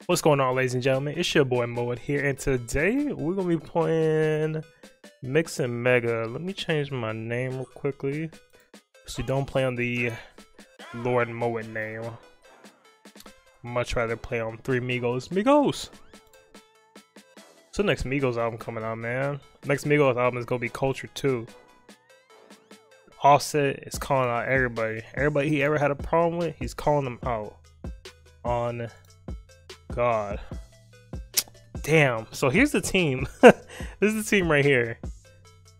What's going on, ladies and gentlemen? It's your boy Moet here, and today we're gonna be playing Mix and Mega. Let me change my name real quickly so you don't play on the Lord Moet name. Much rather play on Three Migos. Migos! So next Migos album coming out, man. Next Migos album is gonna be Culture 2. Offset is calling out everybody. Everybody he ever had a problem with, he's calling them out. On God. Damn. So here's the team. This is the team right here.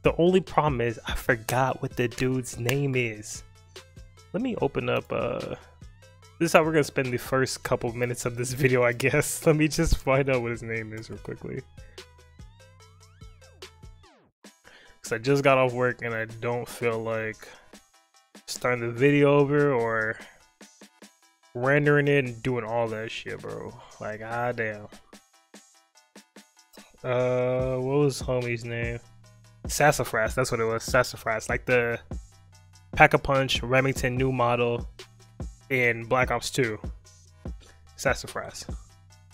The only problem is I forgot what the dude's name is. Let me open up this is how we're gonna spend the first couple minutes of this video, I guess. Let me just find out what his name is real quickly. Cause I just got off work and I don't feel like starting the video over or rendering it and doing all that shit, bro. Like, ah, damn. What was homie's name? Sassafras, that's what it was. Sassafras, like the Pack-a-Punch Remington new model in Black Ops 2. Sassafras.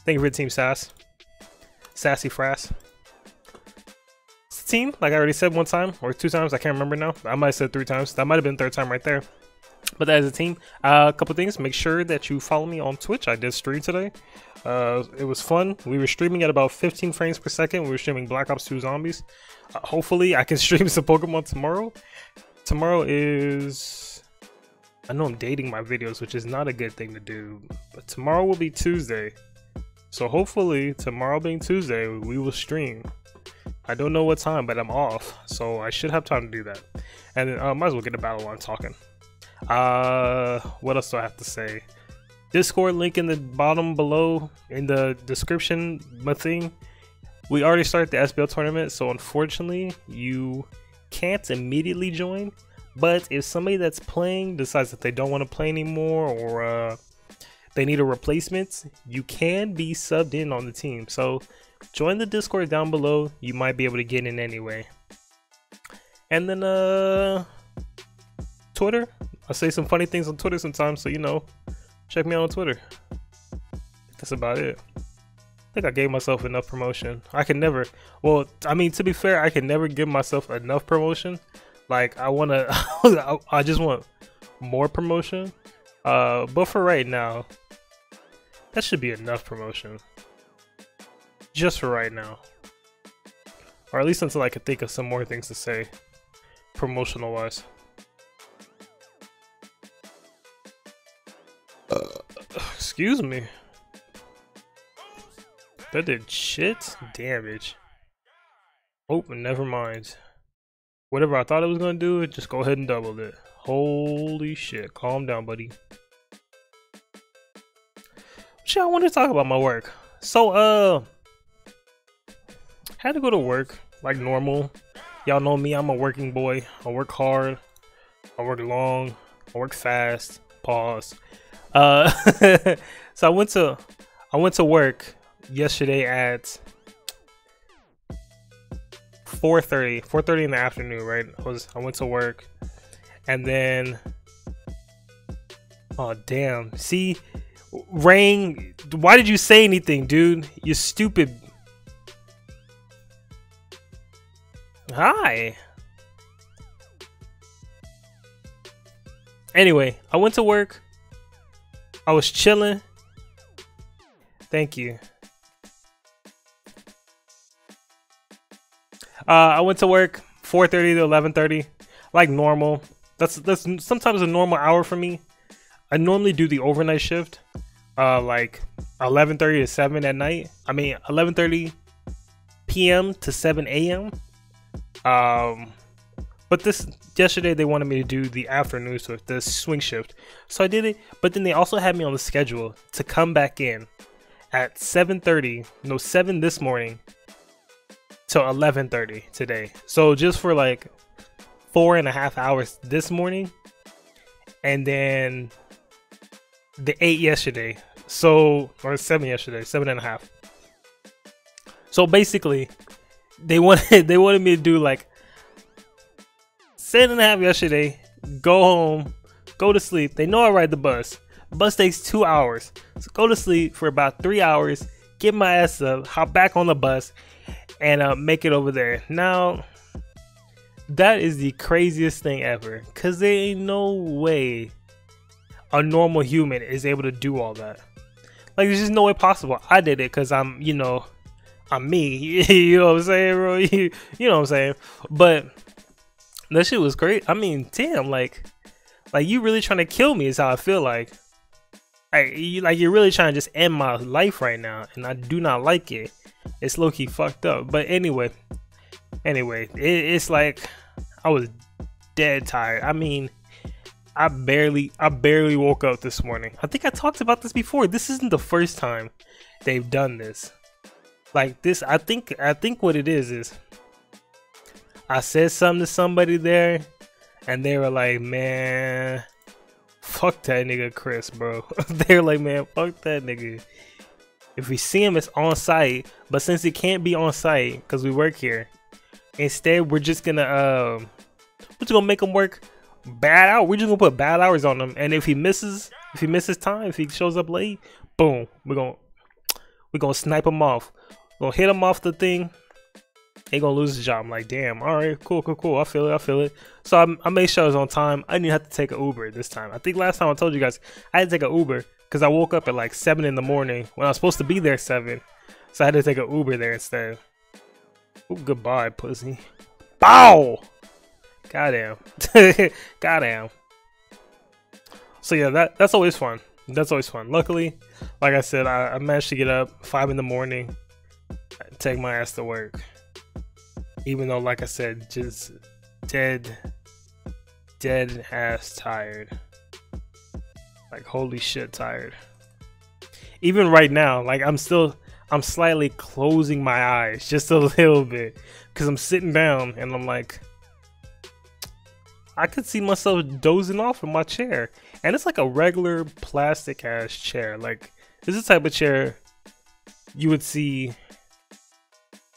Thank you for the team, Sass. Sassy Frass. It's a team, like I already said one time or two times. I can't remember now. I might have said 3 times. That might have been the 3rd time right there. But that is a team. A couple things. Make sure that you follow me on Twitch. I did stream today. It was fun. We were streaming at about 15 frames per second. We were streaming Black Ops 2 Zombies. Hopefully, I can stream some Pokemon tomorrow. Tomorrow is... I know I'm dating my videos, which is not a good thing to do. But tomorrow will be Tuesday. So hopefully, tomorrow being Tuesday, we will stream. I don't know what time, but I'm off. So I should have time to do that. And then might as well get a battle while I'm talking. What else do I have to say? Discord link in the bottom below in the description thing. We already started the SBL tournament, so unfortunately you can't immediately join. But if somebody that's playing decides that they don't want to play anymore or they need a replacement, you can be subbed in on the team. So join the Discord down below. You might be able to get in anyway. And then Twitter. I say some funny things on Twitter sometimes, so you know, check me out on Twitter. That's about it. I think I gave myself enough promotion. I can never, well, I mean, to be fair, I can never give myself enough promotion. Like, I want to, I just want more promotion. But for right now, that should be enough promotion. Just for right now. Or at least until I can think of some more things to say, promotional wise. Excuse me. That did shit damage. Oh, never mind. Whatever I thought it was gonna do, just go ahead and double it. Holy shit. Calm down, buddy. Shit, I want to talk about my work. So, had to go to work like normal. Y'all know me, I'm a working boy. I work hard. I work long. I work fast. Pause. So I went to work yesterday at 4:30 in the afternoon, right? I went to work, and then oh damn, see, Rain, why did you say anything, dude? You stupid. Hi. Anyway, I went to work. I was chilling. Thank you. I went to work 4:30 to 11:30, like normal. That's sometimes a normal hour for me. I normally do the overnight shift, like 11:30 to 7 at night. I mean 11:30 p.m. to 7 a.m. But yesterday they wanted me to do the afternoon, so the swing shift. So I did it, but then they also had me on the schedule to come back in at 7:30, no 7 this morning, till 11:30 today. So just for like 4.5 hours this morning, and then the 8 yesterday. So, or 7 yesterday, 7.5. So basically, they wanted me to do like 7.5 yesterday, go home, go to sleep. They know I ride the bus. Bus takes 2 hours. So go to sleep for about 3 hours, get my ass up, hop back on the bus, and make it over there. Now, that is the craziest thing ever, because there ain't no way a normal human is able to do all that. Like, there's just no way possible. I did it because I'm, you know, I'm me. You know what I'm saying, bro? You know what I'm saying? But that shit was great. I mean, damn, like you really trying to kill me is how I feel like. Like you're really trying to just end my life right now, and I do not like it. It's low-key fucked up. But anyway, it's like I was dead tired. I mean, I barely woke up this morning. I think I talked about this before. This isn't the first time they've done this. Like this, I think what it is I said something to somebody there, and they were like, man, fuck that nigga Chris, bro. They're like, man, fuck that nigga. If we see him, it's on site. But since it can't be on site because we work here, instead we're just gonna make him work bad hours. We're just gonna put bad hours on him, and if he misses time, if he shows up late, boom, we're gonna snipe him off. We're gonna hit him off the thing. He gonna lose his job. I'm like, damn, all right, cool. I feel it. So I made sure I was on time. I didn't have to take an Uber this time. I think last time I told you guys I had to take an Uber because I woke up at like 7 in the morning when I was supposed to be there 7. So I had to take an Uber there instead. Ooh, goodbye, pussy. Bow! Goddamn. Goddamn. So yeah, that's always fun. That's always fun. Luckily, like I said, I managed to get up 5 in the morning, take my ass to work. Even though, like I said, just dead ass tired. Like, holy shit tired. Even right now, like I'm slightly closing my eyes just a little bit because I'm sitting down and I'm like, I could see myself dozing off in my chair. And it's like a regular plastic ass chair. Like, this is the type of chair you would see.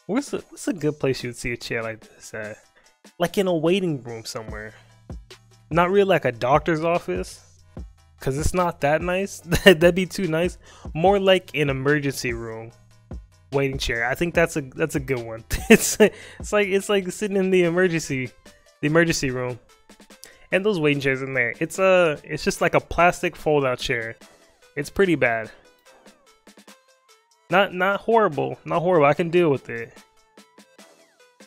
What's a good place you would see a chair like this at? Like in a waiting room somewhere. Not really like a doctor's office, cause it's not that nice. That'd be too nice. More like an emergency room waiting chair. I think that's a good one. It's like sitting in the emergency room. And those waiting chairs in there. It's just like a plastic fold-out chair. It's pretty bad. Not horrible. Not horrible. I can deal with it.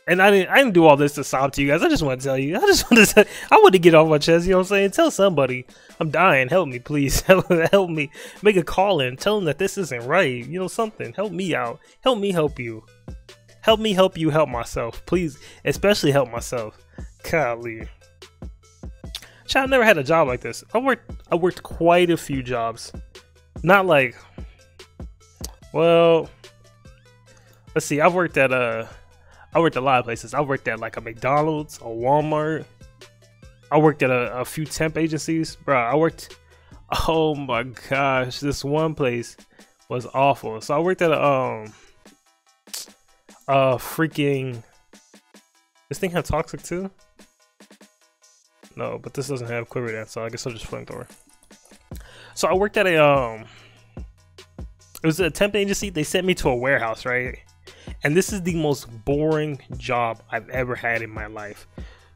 And I didn't do all this to sob to you guys. I just want to tell you. I want to get off my chest, you know what I'm saying? Tell somebody. I'm dying. Help me, please. Help me. Make a call in. Tell them that this isn't right. You know, something. Help me out. Help me help you. Help me help you help myself. Please. Especially help myself. Golly. Child, I've never had a job like this. I worked quite a few jobs. Not like, well, let's see. I worked at a lot of places. I worked at like a McDonald's, a Walmart. I worked at a few temp agencies, bro. Oh my gosh, this one place was awful. So I worked at a freaking, this thing had toxic too. No, but this doesn't have quiver dance, so I guess I'll just flamethrower. So I worked at it was a temp agency. They sent me to a warehouse, right? And this is the most boring job I've ever had in my life.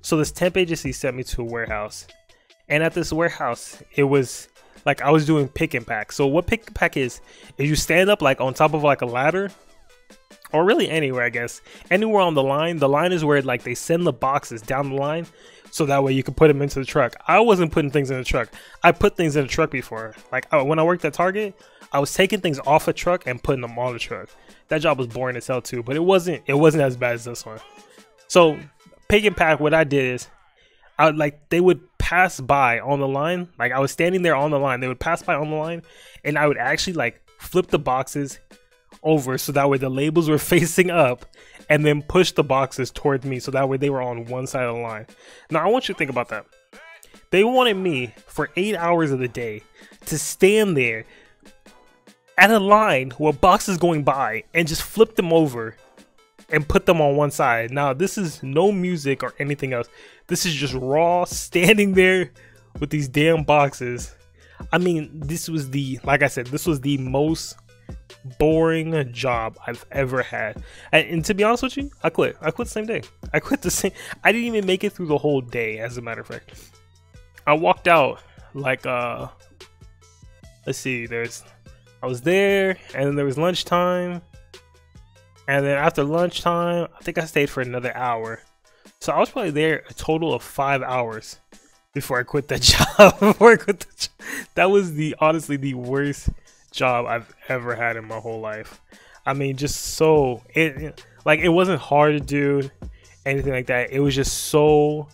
So this temp agency sent me to a warehouse. And at this warehouse, it was like I was doing pick and pack. So what pick and pack is you stand up like on top of like a ladder. Or really anywhere, I guess. Anywhere on the line. The line is where like they send the boxes down the line. So that way you can put them into the truck. I wasn't putting things in the truck. I put things in the truck before. Like when I worked at Target, I was taking things off a truck and putting them on the truck. That job was boring as hell too, but it wasn't as bad as this one. So pick and pack, what I did is they would pass by on the line. Like I was standing there on the line. They would pass by on the line and I would actually like flip the boxes over so that way the labels were facing up and then push the boxes towards me so that way they were on one side of the line. Now I want you to think about that. They wanted me for 8 hours of the day to stand there at a line with boxes going by and just flip them over and put them on one side. Now this is no music or anything else. This is just raw standing there with these damn boxes. I mean, this was the, like I said, this was the most boring job I've ever had. And to be honest with you, I quit the same day. I quit the same, I didn't even make it through the whole day, as a matter of fact. I walked out like let's see, I was there, and then there was lunchtime, and then after lunchtime I think I stayed for another hour. So I was probably there a total of 5 hours before I quit that job. That was honestly the worst job I've ever had in my whole life. I mean, just so like, it wasn't hard to do anything like that. It was just so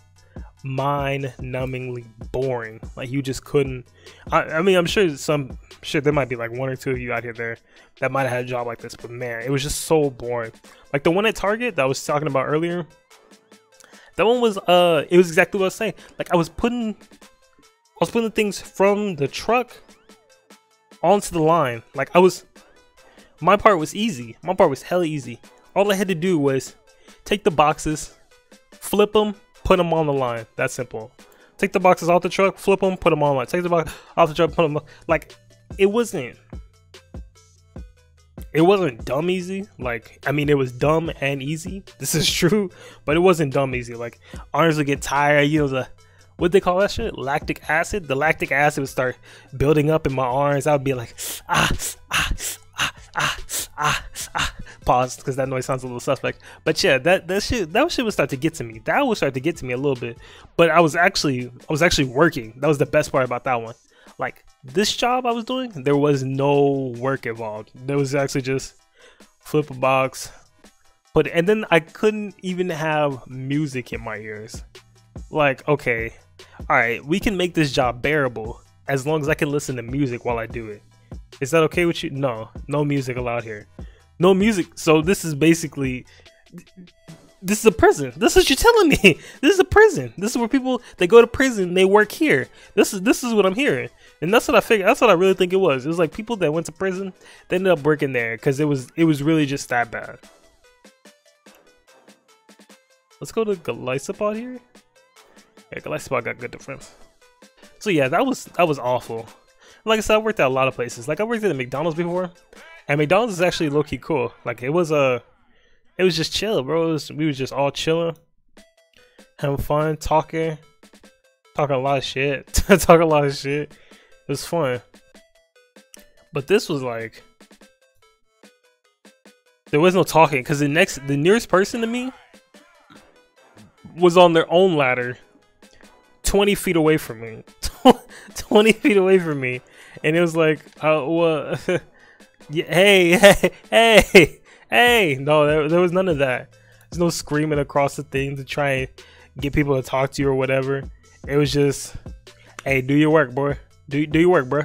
mind-numbingly boring. Like, you just couldn't. I mean, I'm sure there might be like one or two of you out here there that might have had a job like this, but man, it was just so boring. Like the one at Target that I was talking about earlier, that one was it was exactly what I was saying. Like, I was putting the things from the truck onto the line. Like, my part was easy. My part was hella easy. All I had to do was take the boxes, flip them, put them on the line. That's simple. Take the boxes off the truck, flip them, put them on the line. Take the box off the truck, put them on. Like, it wasn't dumb easy. Like, I mean, it was dumb and easy. This is true, but it wasn't dumb easy. Like, arms would get tired. You know, what they call that shit? Lactic acid. The lactic acid would start building up in my arms. I would be like, pause, because that noise sounds a little suspect. But yeah, that shit would start to get to me. That would start to get to me a little bit. But I was actually working. That was the best part about that one. Like, this job I was doing, there was no work involved. There was actually just flip a box, and then I couldn't even have music in my ears. Like, okay, all right, we can make this job bearable as long as I can listen to music while I do it. Is that okay with you? No music allowed here. No music. So this is basically, this is a prison. This is what you're telling me. This is a prison. This is where people, they go to prison, they work here. This is what I'm hearing. And that's what I figured. That's what I really think it was. It was like people that went to prison, they ended up working there because it was really just that bad. Let's go to Galaisapod here. Yeah, Galaisapod got good defense. So yeah, that was awful. Like I said, I worked at a lot of places. Like, I worked at McDonald's before, and McDonald's is actually low key cool. Like, it was just chill, bro. We was just all chilling, having fun, talking a lot of shit, talking a lot of shit. It was fun. But this was like, there was no talking, because the nearest person to me was on their own ladder 20 feet away from me. 20 feet away from me. And it was like, what? Yeah, hey. No, there was none of that. There's no screaming across the thing to try and get people to talk to you or whatever. It was just, hey, do your work, boy. Do your work, bro.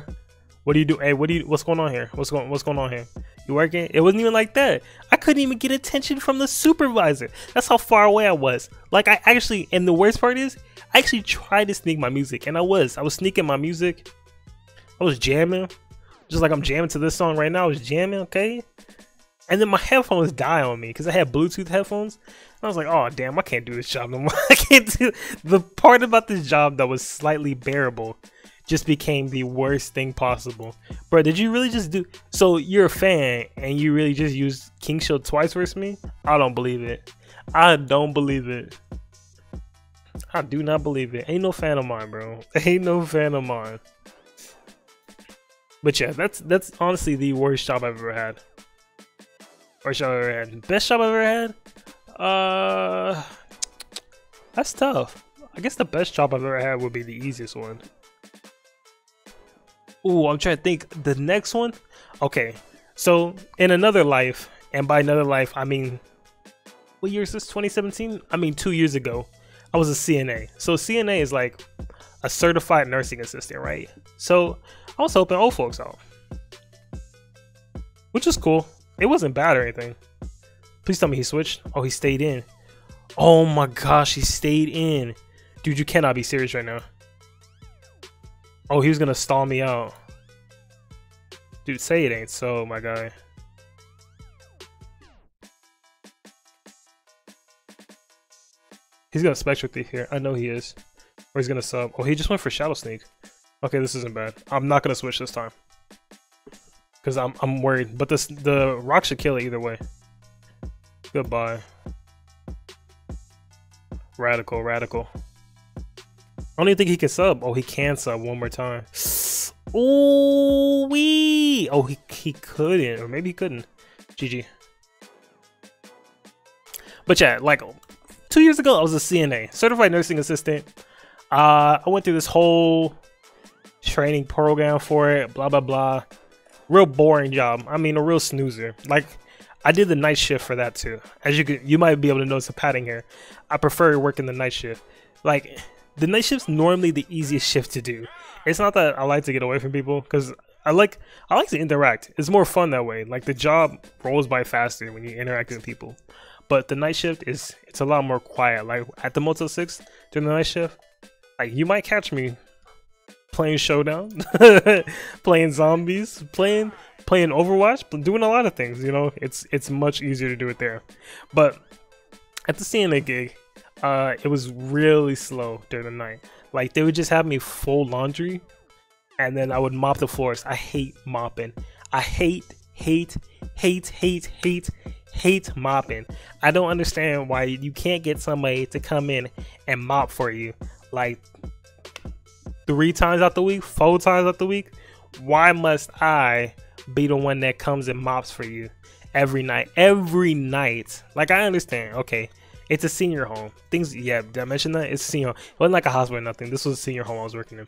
What do you do? Hey, what's going on here? What's going on here? You working? It wasn't even like that. I couldn't even get attention from the supervisor. That's how far away I was. Like, I actually, and the worst part is, I actually tried to sneak my music, and I was sneaking my music. I was jamming, just like I'm jamming to this song right now. I was jamming, okay? And then my headphones die on me because I had Bluetooth headphones. And I was like, oh damn, I can't do this job no more. I can't do the part about this job that was slightly bearable. Just became the worst thing possible. Bro, did you really just do, so you're a fan and you really just used King Shield twice versus me? I don't believe it. I don't believe it. I do not believe it. Ain't no fan of mine, bro. Ain't no fan of mine. But yeah, that's honestly the worst job I've ever had. Worst job I've ever had. Best job I've ever had? That's tough. I guess the best job I've ever had would be the easiest one. Ooh, I'm trying to think. The next one? Okay. So, in another life, and by another life, I mean, what year is this? 2017? I mean, 2 years ago, I was a CNA. So, CNA is like a certified nursing assistant, right? So, I was helping old folks out, which was cool. It wasn't bad or anything. Please tell me he switched. Oh, he stayed in. Oh my gosh, he stayed in. Dude, you cannot be serious right now. Oh, he was gonna stall me out. Dude, say it ain't so, my guy. He's gonna Spectre Thief here. I know he is. Or he's gonna sub. Oh, he just went for Shadow Sneak. Okay, this isn't bad. I'm not gonna switch this time. Cause I'm worried. But the rock should kill it either way. Goodbye. Radical, radical. I don't even think he can sub. Oh, he can sub one more time. Ooh wee! Oh, he couldn't, or maybe he couldn't. GG. But yeah, like 2 years ago, I was a CNA, certified nursing assistant. I went through this whole training program for it. Blah blah blah. Real boring job. I mean, a real snoozer. Like, I did the night shift for that too. As you might be able to notice a pattern here. I prefer working the night shift. Like, the night shift's normally the easiest shift to do. It's not that I like to get away from people, because I like to interact. It's more fun that way. Like, the job rolls by faster when you interact with people. But the night shift it's a lot more quiet. Like at the Motel 6 during the night shift, like you might catch me playing Showdown, playing zombies, playing Overwatch, doing a lot of things. You know, it's much easier to do it there. But at the CNA gig, it was really slow during the night. Like, they would just have me fold laundry, and then I would mop the floors. I hate mopping. I hate mopping. I don't understand why you can't get somebody to come in and mop for you like 3 times out the week, 4 times out the week. Why must I be the one that comes and mops for you every night? Like, I understand, okay, it's a senior home. Things, yeah, did I mention that? It's a senior home. It wasn't like a hospital or nothing. This was a senior home I was working in.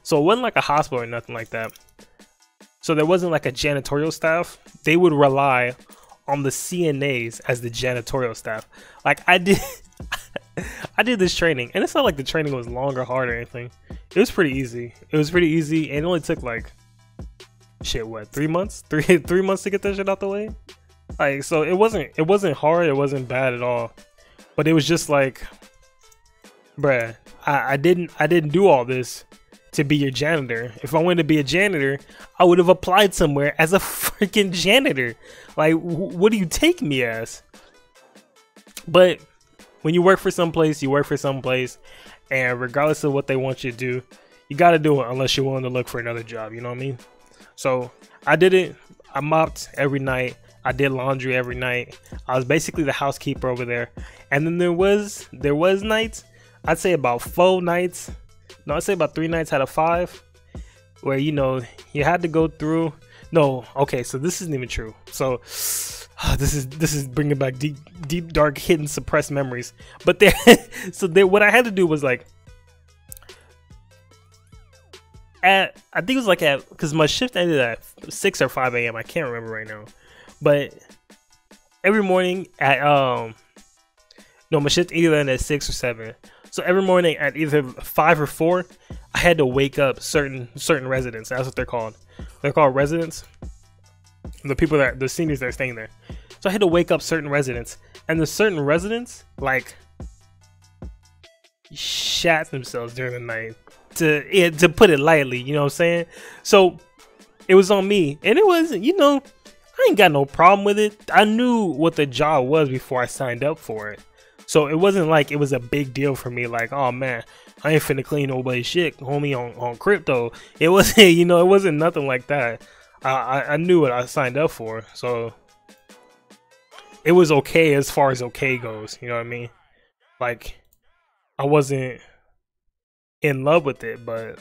So it wasn't like a hospital or nothing like that. So there wasn't like a janitorial staff. They would rely on the CNAs as the janitorial staff. Like, I did this training, and it's not like the training was long or hard or anything. It was pretty easy. And it only took like, shit, what, 3 months? Three months to get that shit out the way? Like, so it wasn't hard, it wasn't bad at all. But it was just like, bruh, I didn't do all this to be your janitor. If I wanted to be a janitor, I would have applied somewhere as a freaking janitor. Like, what do you take me as? But when you work for someplace, you work for someplace, and regardless of what they want you to do, you got to do it unless you're willing to look for another job. You know what I mean? So I did it. I mopped every night. I did laundry every night. I was basically the housekeeper over there. And then there was nights, I'd say about 4 nights. No, I'd say about 3 nights out of 5 where, you know, you had to go through. No, okay, so this isn't even true. So this is bringing back deep, dark, hidden, suppressed memories. But what I had to do was like, I think it was like because my shift ended at 6 or 5 a.m. I can't remember right now. But every morning at no, my shift either ended at 6 or 7. So every morning at either 5 or 4, I had to wake up certain residents. That's what they're called. They're called residents. The seniors that are staying there. So I had to wake up certain residents, and the certain residents like shat themselves during the night. To put it lightly, you know what I'm saying? So it was on me, and it was, you know, I ain't got no problem with it. I knew what the job was before I signed up for it. So it wasn't like it was a big deal for me, like, oh man, I ain't finna clean nobody's shit, homie, on crypto. It wasn't, you know, it wasn't nothing like that. I knew what I signed up for, so it was okay as far as okay goes, you know what I mean? Like, I wasn't in love with it, but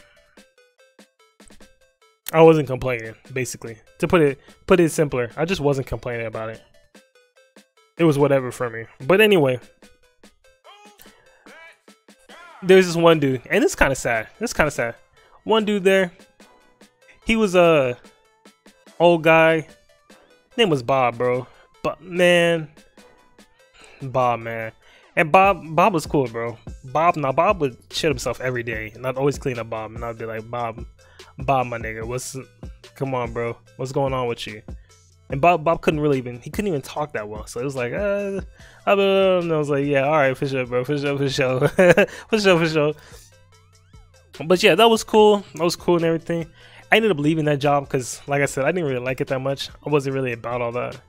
I wasn't complaining, basically. To put it simpler, I just wasn't complaining about it. It was whatever for me. But anyway, there's this one dude, and it's kind of sad. One dude there, he was a old guy. Name was Bob, bro. But man, Bob, man. And Bob was cool, bro. Bob would shit himself every day, and I'd always clean up Bob, and I'd be like, Bob, my nigga, come on, bro, what's going on with you? And Bob couldn't even talk that well, so it was like, and I was like, yeah, all right, for sure, bro, for sure, for sure. But yeah, that was cool and everything. I ended up leaving that job because, like I said, I didn't really like it that much. I wasn't really about all that.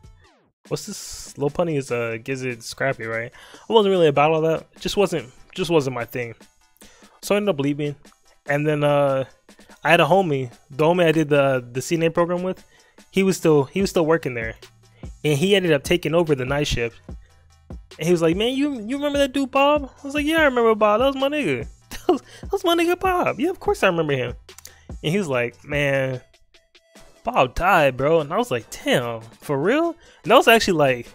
What's this? Low punny is gizzard scrappy, right? I wasn't really about all that. It just wasn't my thing. So I ended up leaving, And then I had a homie, the homie I did the CNA program with. He was still working there, and he ended up taking over the night shift. And he was like, "Man, you remember that dude Bob?" I was like, "Yeah, I remember Bob. That was my nigga. That was my nigga Bob. Yeah, of course I remember him." And he was like, "Man, Bob died, bro." And I was like, "Damn, for real?" And I was actually like,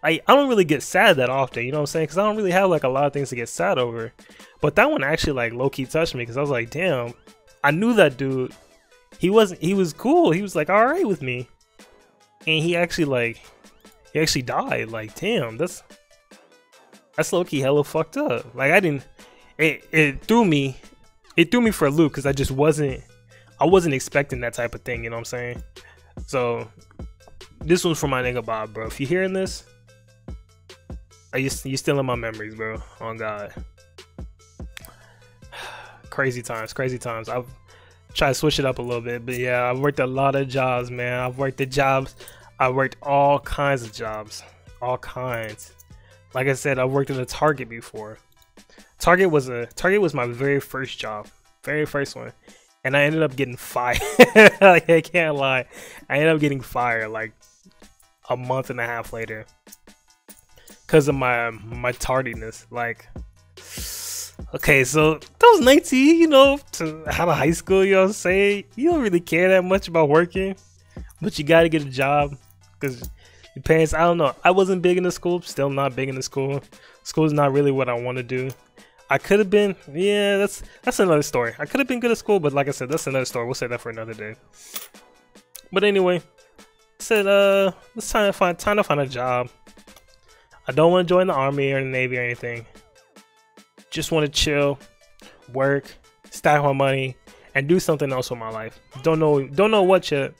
I don't really get sad that often, you know what I'm saying? Because I don't really have like a lot of things to get sad over. But that one actually like low-key touched me, because I was like, damn, I knew that dude. He was cool. He was like all right with me. And he actually died. Like, damn, that's low-key hella fucked up. Like, I didn't, it threw me for a loop, because I wasn't expecting that type of thing, you know what I'm saying? So this one's for my nigga Bob, bro. If you're hearing this, you still in my memories, bro. On God. Crazy times. I've tried to switch it up a little bit, but yeah, I've worked a lot of jobs, man. I've worked all kinds of jobs. All kinds. Like I said, I've worked at a Target before. Target was my very first job. Very first one. And I ended up getting fired. Like, I can't lie. I ended up getting fired like a month and a half later, because of my tardiness. Like, okay, so that was 19, you know, out of high school, you know what I'm saying? You don't really care that much about working, but you gotta get a job, because your parents, I don't know. I wasn't big into school, still not big into school. School's not really what I want to do. I could have been, yeah, that's another story. I could have been good at school, but like I said, that's another story. We'll say that for another day. But anyway, I said, it's time to find a job. I don't want to join the Army or the Navy or anything. Just want to chill, work, stack my money, and do something else with my life. Don't know what yet.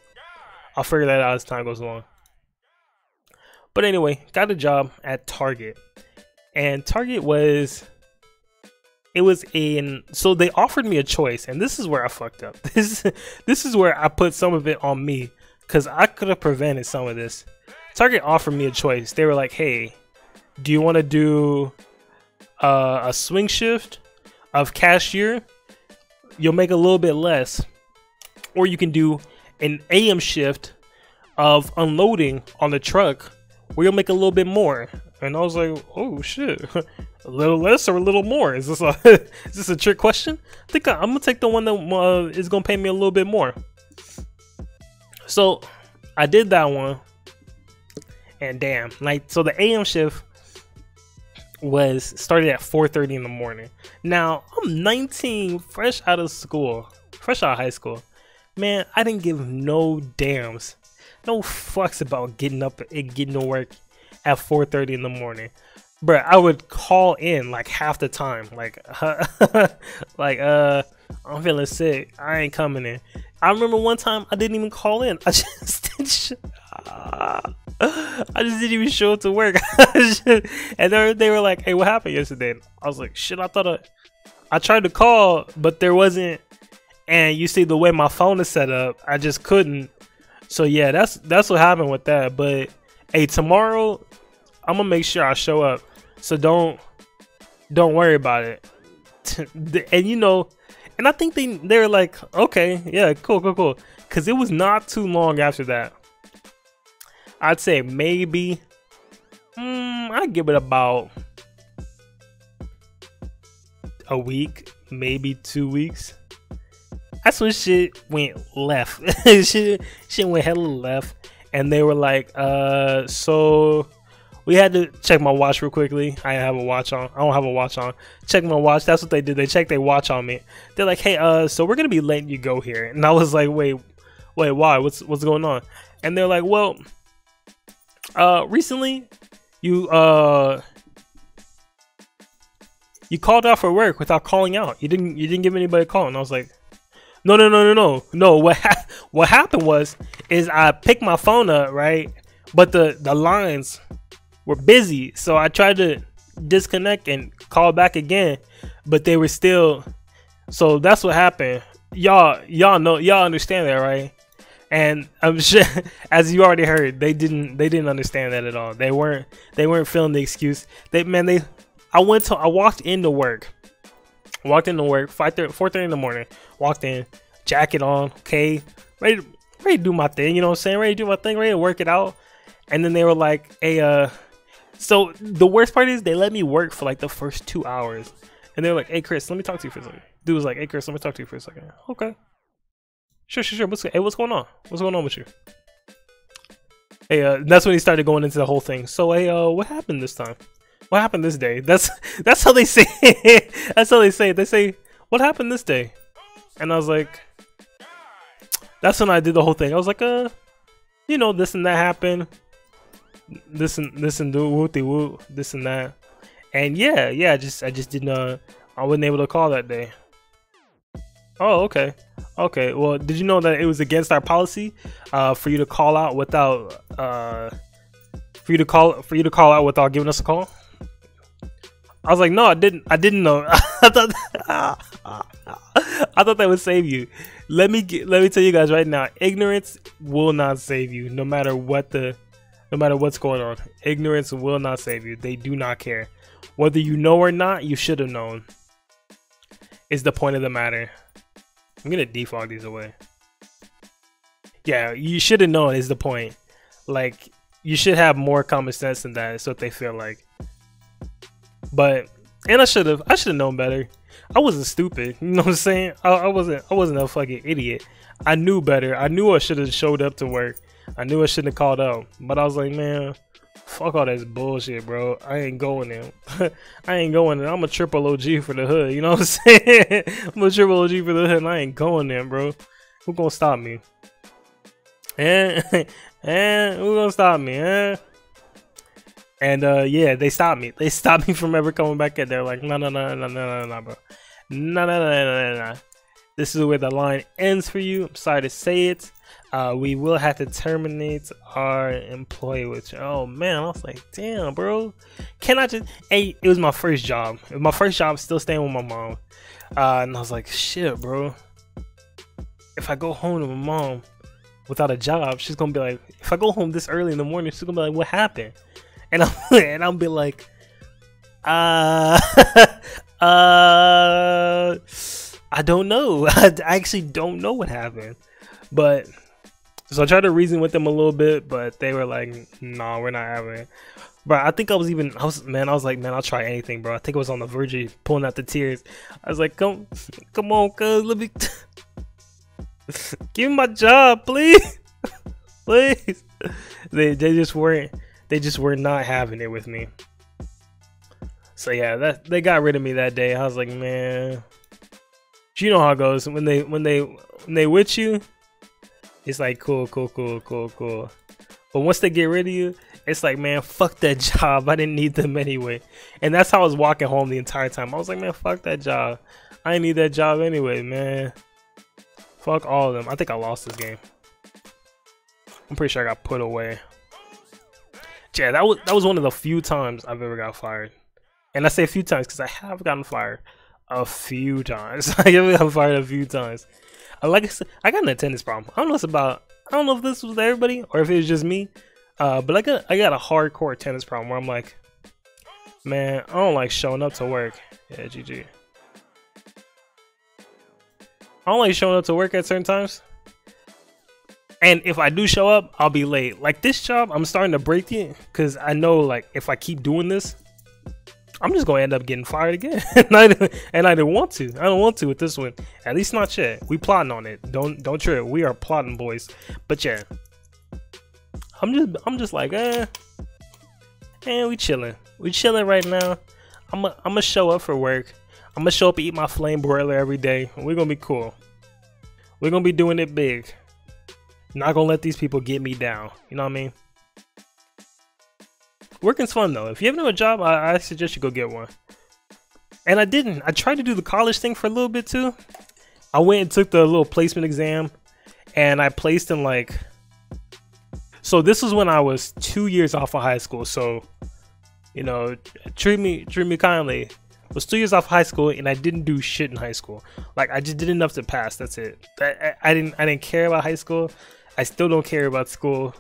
I'll figure that out as time goes along. But anyway, got a job at Target, and Target so they offered me a choice, and this is where I fucked up. This is where I put some of it on me, because I could have prevented some of this. Target offered me a choice. They were like, "Hey, do you want to do a swing shift of cashier? You'll make a little bit less, or you can do an AM shift of unloading on the truck, where you'll make a little bit more." And I was like, "Oh shit, a little less or a little more? Is this a trick question?" I think I'm gonna take the one that is gonna pay me a little bit more. So I did that one, and damn, like, so the AM shift started at 4:30 in the morning. Now I'm 19, fresh out of high school. Man, I didn't give no damns, no fucks about getting up and getting to work at 4:30 in the morning. Bruh, I would call in like half the time, like I'm feeling sick, I ain't coming in. I remember one time I didn't even call in. I just didn't even show up to work. And they were like, "Hey, what happened yesterday?" I was like, "Shit, I tried to call, but there wasn't." And you see the way my phone is set up, I just couldn't. So yeah, that's what happened with that. But hey, tomorrow I'm gonna make sure I show up. So don't worry about it. And you know, and I think they were like, "Okay, yeah, cool." Cause it was not too long after that. I'd say maybe I'd give it about a week, maybe 2 weeks. That's when shit went left. shit went hella left. And they were like, so we had to check my watch real quickly. I didn't have a watch on. I don't have a watch on. Check my watch. That's what they did. They checked their watch on me. They're like, "Hey, so we're gonna be letting you go here." And I was like, wait, why? What's going on? And they're like, "Well, recently you called out for work without calling out. You didn't give anybody a call." And I was like, No. What happened is I picked my phone up, right? But the lines were busy, so I tried to disconnect and call back again, but they were still. So that's what happened. Y'all understand that, right? And I'm sure, as you already heard, they didn't understand that at all. They weren't feeling the excuse. I walked into work Walked into work 4:30 in the morning. Walked in, jacket on, okay, ready to do my thing. You know what I'm saying? Ready to do my thing, ready to work it out. And then they were like, "Hey, so the worst part is they let me work for like the first 2 hours, and they were like, "Hey, Chris, let me talk to you for a second." Dude was like, "Hey, Chris, let me talk to you for a second." Okay, sure. Hey, what's going on? What's going on with you? Hey, that's when he started going into the whole thing. So, hey, what happened this time? What happened this day? That's how they say it. That's how they say it. They say, "What happened this day?" And I was like, that's when I did the whole thing. I was like, you know, this and that happened. This and do wooty woo, this and that. And yeah, I just didn't I wasn't able to call that day. Oh, okay. Okay, well, did you know that it was against our policy for you to call out without for you to call out without giving us a call? I was like, no, I didn't know. I thought that would save you. Let me tell you guys right now, ignorance will not save you, no matter what's going on. Ignorance will not save you. They do not care. Whether you know or not, you should have known. Is the point of the matter. I'm gonna defog these away. Yeah, you should have known is the point. Like, you should have more common sense than that. Is what they feel like. But I should have known better. I wasn't stupid. You know what I'm saying? I wasn't a fucking idiot. I knew better. I knew I should have showed up to work. I knew I shouldn't have called out. But I was like, man, fuck all this bullshit, bro. I ain't going in. I ain't going in. I'm a triple OG for the hood. You know what I'm saying? I'm a triple OG for the hood, and I ain't going in, bro. Who gonna stop me? And who gonna stop me? And yeah, they stopped me. They stopped me from ever coming back in. They're like, no, bro. No. This is where the line ends for you. I'm sorry to say it. We will have to terminate our employee with you. Oh man, I was like, damn, bro. Can I just? Hey, it was my first job. It was my first job, still staying with my mom. And I was like, shit, bro. If I go home to my mom without a job, she's gonna be like, if I go home this early in the morning, she's gonna be like, what happened? And I'll be like, I don't know. I actually don't know what happened. But so I tried to reason with them a little bit, but they were like, "No, we're not having it." Bro, I think I was like, man, I'll try anything, bro. I think I was on the verge of pulling out the tears. I was like, come on, cuz, let me give me my job, please, please. They just were not having it with me. So yeah, they got rid of me that day. I was like, man, you know how it goes when they with you. It's like cool. But once they get rid of you, it's like, man, fuck that job. I didn't need them anyway. And that's how I was walking home the entire time. I was like, man, fuck that job. I didn't need that job anyway, man. Fuck all of them. I think I lost this game. I'm pretty sure I got put away. Yeah, that was one of the few times I've ever got fired. And I say a few times because I have gotten fired a few times. I have gotten fired a few times. Like I said, I got an attendance problem. I don't know if this was everybody or if it was just me. But I got a hardcore attendance problem where I'm like, man, I don't like showing up to work. Yeah, GG. I don't like showing up to work at certain times. And if I do show up, I'll be late. Like this job, I'm starting to break it because I know, like, if I keep doing this, I'm just gonna end up getting fired again. and I didn't want to. I don't want to with this one. At least not yet. We plotting on it. Don't trip. We are plotting, boys. But yeah, I'm just like, we chilling. We chilling right now. I'm gonna show up for work. I'm gonna show up and eat my flame broiler every day. We're gonna be cool. We're gonna be doing it big. Not gonna let these people get me down. You know what I mean? Working's fun though. If you have no job, I suggest you go get one. And I didn't. I tried to do the college thing for a little bit too. I went and took the little placement exam, and I placed in like. So this was when I was 2 years off of high school. So, you know, treat me kindly. I was 2 years off high school, and I didn't do shit in high school. Like I just did enough to pass. That's it. I didn't care about high school. I still don't care about school.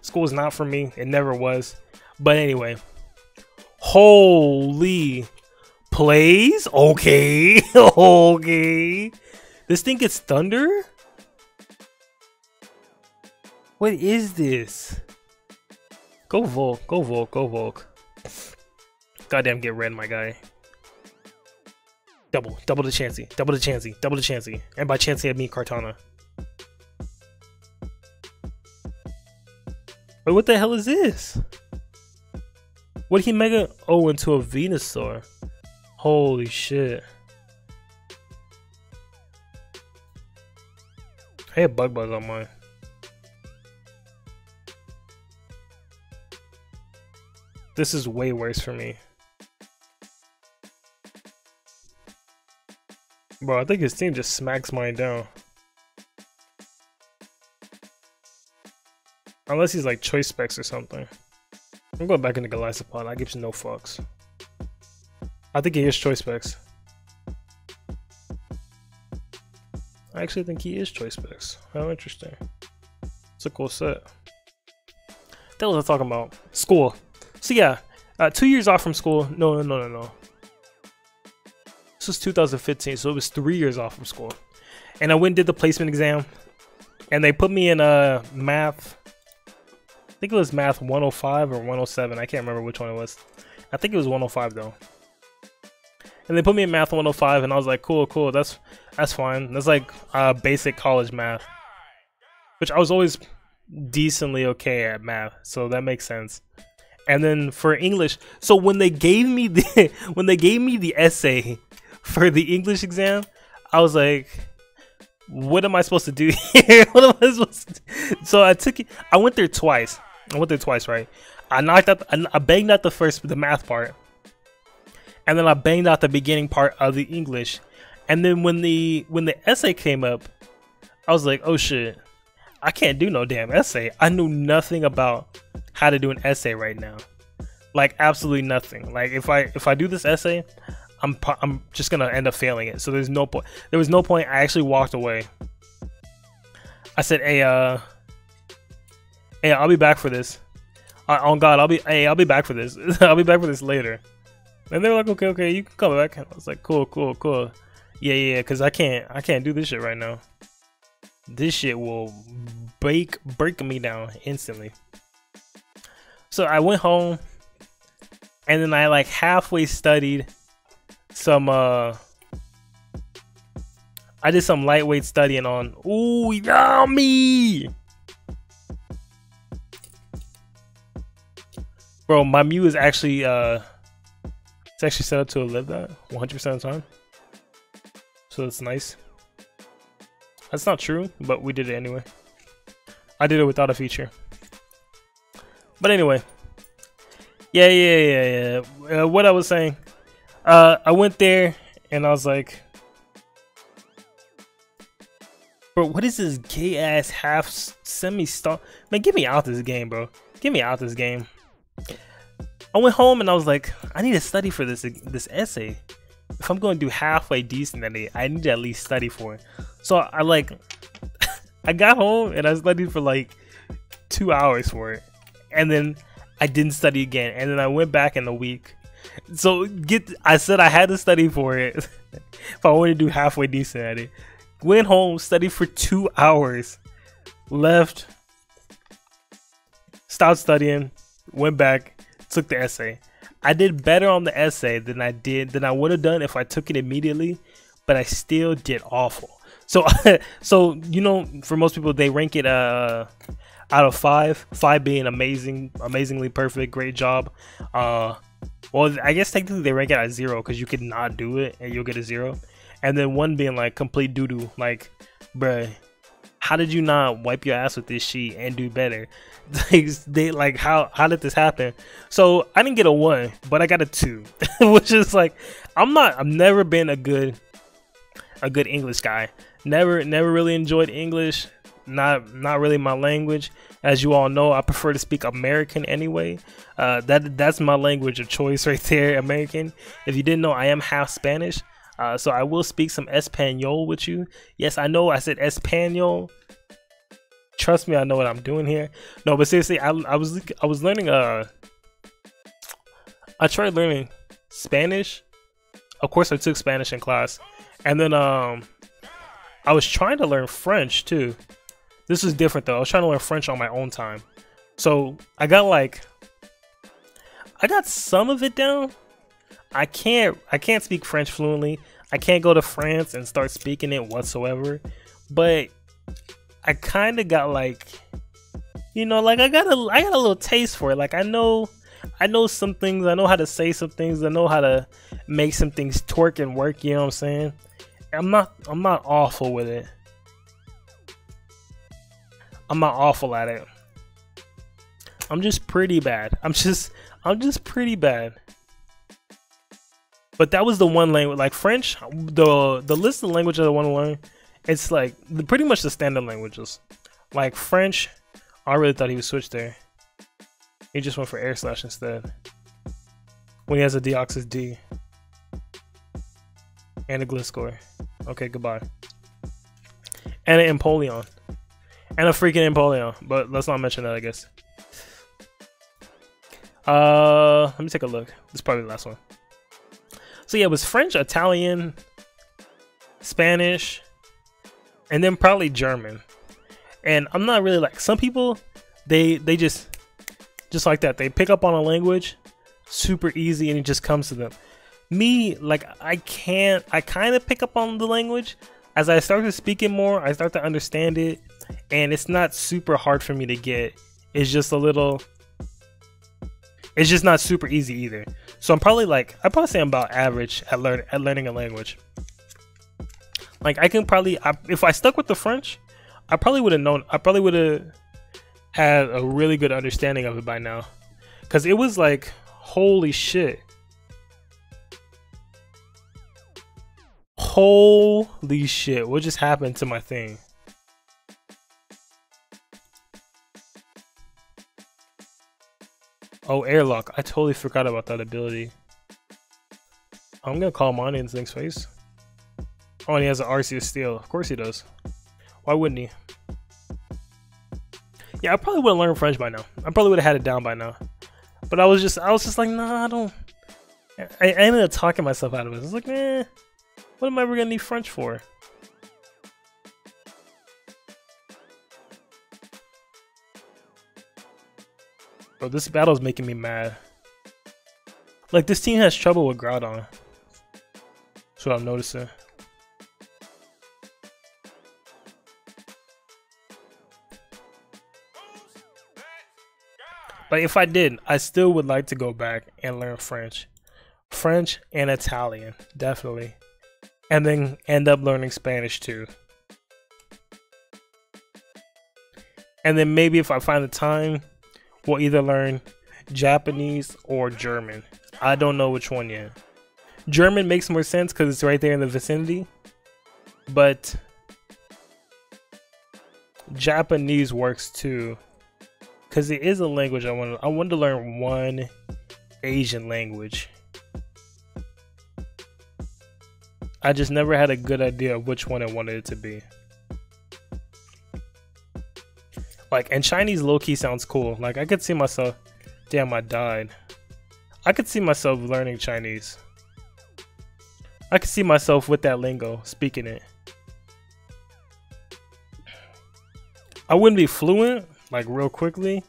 School's not for me. It never was. But anyway, holy plays? Okay. Okay. This thing gets thunder? What is this? Go Volk, go Volk, go Volk. Goddamn, get red, my guy. Double the Chansey, double the Chansey, double the Chansey. And by Chansey, I mean Kartana. Wait, what the hell is this? What did he mega? Oh, into a Venusaur. Holy shit. I had Bug Buzz on mine. This is way worse for me. Bro, I think his team just smacks mine down. Unless he's like choice specs or something. I'm going back into Golisopod. I gives no fucks. I think he is choice specs. I actually think he is choice specs. How interesting. It's a cool set. That was I talking about. School. So yeah, 2 years off from school. No. This was 2015, so it was 3 years off from school. And I went and did the placement exam. And they put me in math. I think it was math 105 or 107. I can't remember which one it was. I think it was 105 though. And they put me in math 105, and I was like, cool, that's fine. That's like basic college math, which I was always decently okay at math, so that makes sense. And then for English, so when they gave me the essay for the English exam, I was like, what am I supposed to do here? What am I supposed to do? So I took it. I went there twice. Right? I banged out the math part. And then I banged out the beginning part of the English. And then when the essay came up, I was like, oh shit, I can't do no damn essay. I knew nothing about how to do an essay right now. Like absolutely nothing. Like if I do this essay, I'm just gonna end up failing it. So there's no point. There was no point. I actually walked away. I said, hey, I'll be back for this. On God, I'll be back for this. I'll be back for this later. And they were like, okay, you can come back. I was like, cool. Yeah, because I can't do this shit right now. This shit will break me down instantly. So I went home, and then I like halfway studied some. I did some lightweight studying on. Ooh, yummy! Bro, my Mew is actually it's actually set up to live that 100% of the time, so it's nice. That's not true, but we did it anyway. I did it without a feature. But anyway, yeah. What I was saying, I went there and I was like, bro, what is this gay ass half semi-star? Man, get me out this game, bro. Get me out this game. I went home and I was like, I need to study for this essay. If I'm going to do halfway decent at it, I need to at least study for it. So I like, I got home and I studied for like 2 hours for it, and then I didn't study again, and then I went back in a week. So I said I had to study for it if I wanted to do halfway decent at it. Went home, studied for 2 hours, left, stopped studying, went back, took the essay. I did better on the essay than I would have done if I took it immediately, but I still did awful. So so you know, for most people they rank it out of 5 being amazingly perfect, great job. Well, I guess technically they rank it at 0 because you could not do it and you'll get a 0, and then 1 being like complete doo-doo. Like, bruh, how did you not wipe your ass with this sheet and do better? They like, how did this happen? So I didn't get a 1, but I got a 2, which is like, I've never been a good English guy. Never really enjoyed English. Not really my language. As you all know, I prefer to speak American anyway. That's my language of choice right there, American. If you didn't know, I am half Spanish. So I will speak some Espanol with you. Yes, I know I said Espanol. Trust me, I know what I'm doing here. No, but seriously, I was learning I tried learning Spanish Of course, I took Spanish in class, and then I was trying to learn French too. This is different though. I was trying to learn French on my own time, so I got some of it down. I can't speak French fluently. I can't go to France and start speaking it whatsoever, but I kind of got like, you know, like I got a little taste for it. Like I know some things. I know how to say some things. I know how to make some things twerk and work. You know what I'm saying? I'm not awful with it. I'm not awful at it. I'm just pretty bad. I'm just pretty bad. But that was the one language, like French. The list of languages I want to learn, it's like pretty much the standard languages. Like French, I really thought he would switch there. He just went for air slash instead. When he has a Deoxys D and a Gliscor. Okay, goodbye. And an Empoleon. And a freaking Empoleon. But let's not mention that, I guess. Let me take a look. This is probably the last one. So yeah, it was French, Italian, Spanish, and then probably German. And I'm not really like, some people, they just like that. They pick up on a language super easy and it just comes to them. Me, like I kind of pick up on the language. As I start to speak it more, I start to understand it, and it's not super hard for me to get. It's just a little, it's just not super easy either. So I'd probably say I'm about average at learning a language. Like I can probably, if I stuck with the French, I probably would have known. I probably would have had a really good understanding of it by now, because it was like, holy shit. Holy shit, what just happened to my thing? Oh, airlock. I totally forgot about that ability. I'm gonna call him on in Zink's face. Oh, and he has an Arceus Steel. Of course he does. Why wouldn't he? Yeah, I probably would have learned French by now. I probably would have had it down by now. But I was just like, nah, I don't. I ended up talking myself out of it. I was like, eh. What am I ever gonna need French for? Bro, this battle's making me mad. Like, this team has trouble with Groudon. That's what I'm noticing. But if I did, I still would like to go back and learn French. French and Italian, definitely. And then end up learning Spanish too. And then maybe if I find the time, we'll either learn Japanese or German. I don't know which one yet. German makes more sense because it's right there in the vicinity. But Japanese works too, because it is a language I want to learn. One Asian language. I just never had a good idea of which one I wanted it to be. Like, and Chinese low-key sounds cool. Like, I could see myself... Damn, I died. I could see myself learning Chinese. I could see myself with that lingo, speaking it. I wouldn't be fluent, like, real quickly.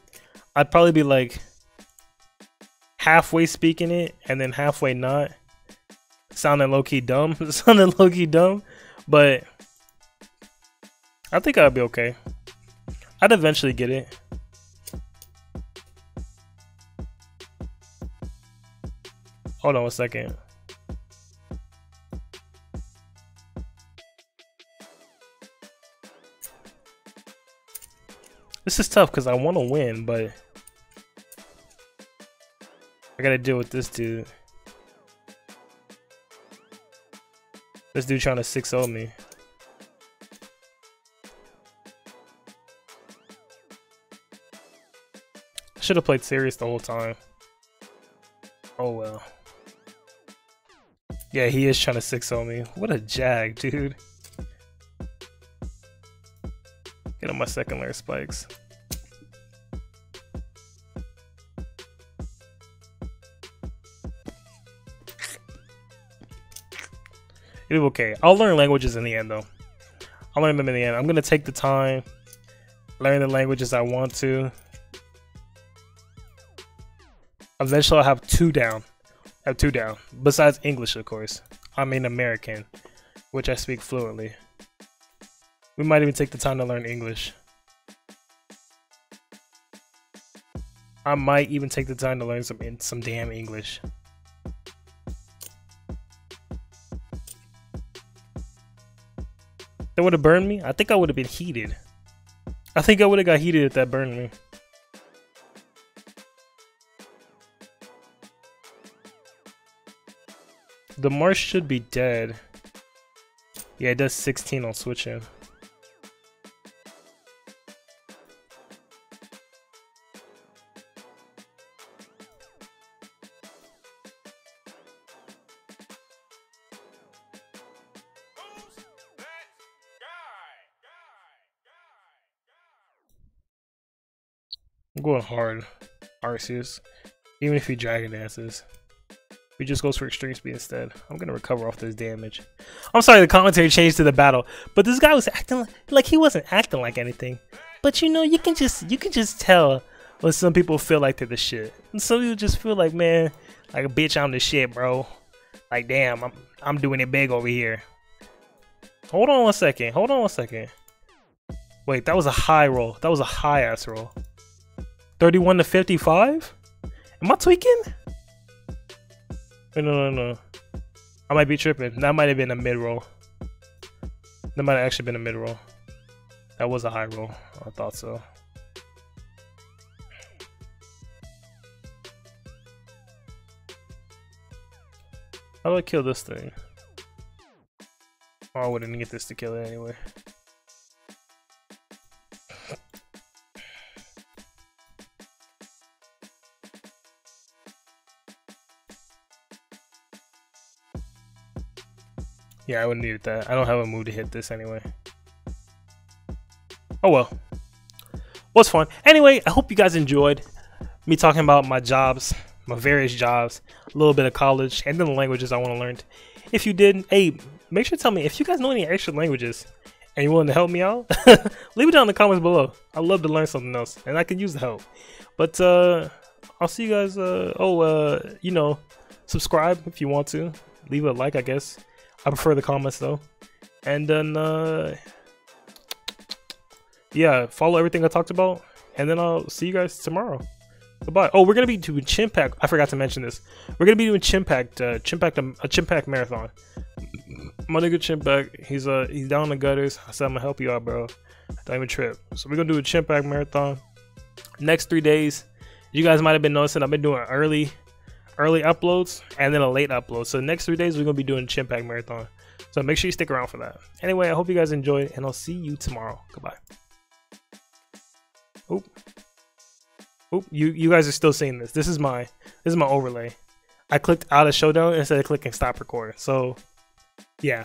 I'd probably be, like, halfway speaking it, and then halfway not. Sounding low-key dumb. Sounding low-key dumb. But I think I'd be okay. I'd eventually get it. Hold on a second. This is tough because I want to win, but I gotta deal with this dude. This dude trying to 6-0 me. I should have played serious the whole time. Oh well. Yeah, he is trying to 6-0 me. What a jag, dude. Get on my second layer spikes. It'll be okay. I'll learn languages in the end, though. I'll learn them in the end. I'm gonna take the time, learn the languages I want to. Eventually, I'll have 2 down. Besides English, of course. I mean American, which I speak fluently. We might even take the time to learn English. I might even take the time to learn some damn English. That would have burned me? I think I would have been heated. I think I would have got heated if that burned me. The Mars should be dead. Yeah, it does 16 on switching. I'm going hard. Arceus. Even if he dragon dances. He just goes for extreme speed instead. I'm gonna recover off this damage. I'm sorry the commentary changed to the battle, but this guy was acting like he wasn't acting like anything. But you know, you can just tell when some people feel like they're the shit. And some people just feel like, man, like a bitch, I'm the shit, bro. Like damn, I'm doing it big over here. Hold on one second. Wait, that was a high roll. That was a high ass roll. 31 to 55? Am I tweaking? No. I might be tripping. That might have been a mid roll. That might have actually been a mid roll. That was a high roll. I thought so. How do I kill this thing? Oh, I wouldn't get this to kill it anyway. Yeah, I wouldn't need that. I don't have a move to hit this anyway. Oh well. Was fun. Anyway, I hope you guys enjoyed me talking about my jobs, my various jobs, a little bit of college, and then the languages I want to learn. If you did, hey, make sure to tell me if you guys know any extra languages and you're willing to help me out. Leave it down in the comments below. I'd love to learn something else, and I could use the help. But I'll see you guys. You know, subscribe if you want to. Leave a like, I guess. I prefer the comments though. And then yeah, follow everything I talked about, and then I'll see you guys tomorrow. Goodbye. Oh, we're gonna be doing Chimpack. I forgot to mention this. We're gonna be doing Chimpack, a Chimpack marathon. My nigga Chimpack, he's down in the gutters. I said I'm gonna help you out, bro. Don't even trip. So we're gonna do a Chimpack marathon. Next 3 days. You guys might have been noticing I've been doing early uploads and then a late upload. So the next 3 days we're gonna be doing Chimpack marathon. So make sure you stick around for that. Anyway, I hope you guys enjoyed, and I'll see you tomorrow. Goodbye. Oop. You guys are still seeing this. This is my overlay. I clicked out of Showdown instead of clicking stop recording. So yeah.